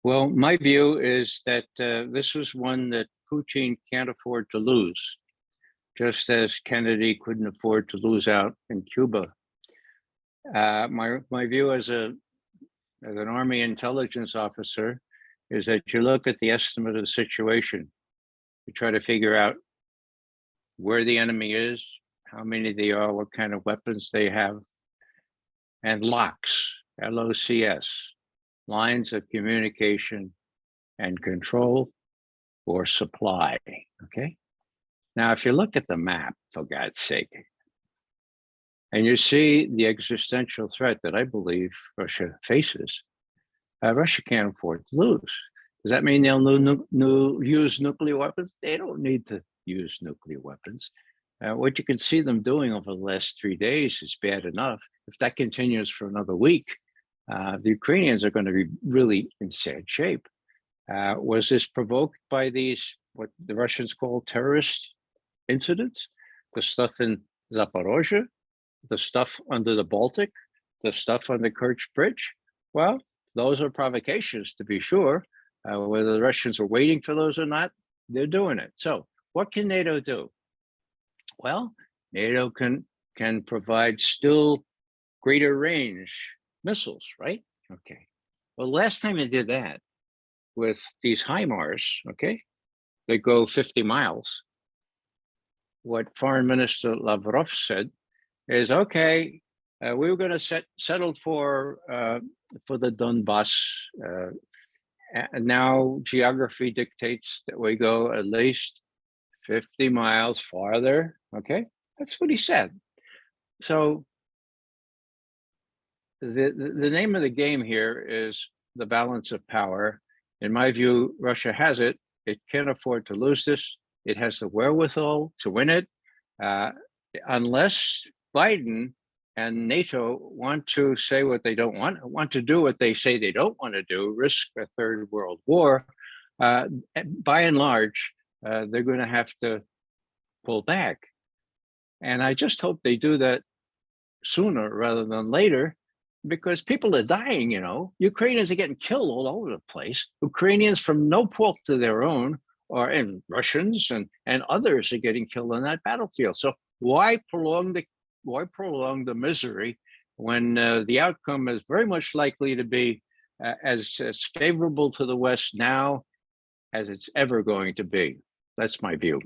Well, my view is that this is one that Putin can't afford to lose, just as Kennedy couldn't afford to lose out in Cuba. My view as an Army intelligence officer is that you look at the estimate of the situation, you try to figure out where the enemy is, how many they are, what kind of weapons they have, and locks, LOCS, lines of communication and control or supply, okay? Now, if you look at the map, for God's sake, and you see the existential threat that I believe Russia faces, Russia can't afford to lose. Does that mean they'll use nuclear weapons? They don't need to use nuclear weapons. What you can see them doing over the last 3 days is bad enough. If that continues for another week, the Ukrainians are going to be really in sad shape. Was this provoked by these, what the Russians call terrorist incidents? The stuff in Zaporozhye, the stuff under the Baltic, the stuff on the Kerch Bridge? Well, those are provocations, to be sure. Whether the Russians are waiting for those or not, they're doing it. So what can NATO do? Well, NATO can provide still greater range missiles, right? Okay. Well, last time they did that with these HIMARS, okay, they go 50 miles. What Foreign Minister Lavrov said is, okay, we were going to settle for the Donbass. And now geography dictates that we go at least 50 miles farther. Okay, that's what he said. So the name of the game here is the balance of power. In my view, Russia has it. It can't afford to lose this. It has the wherewithal to win it, unless Biden and NATO want to say what they don't want to do what they say they don't want to do, risk a third world war. By and large, they're going to have to pull back. And I just hope they do that sooner rather than later, because people are dying, you know. Ukrainians are getting killed all over the place. Ukrainians from no fault to their own, and Russians and others are getting killed on that battlefield. So why prolong the misery when the outcome is very much likely to be as favorable to the West now as it's ever going to be? That's my view.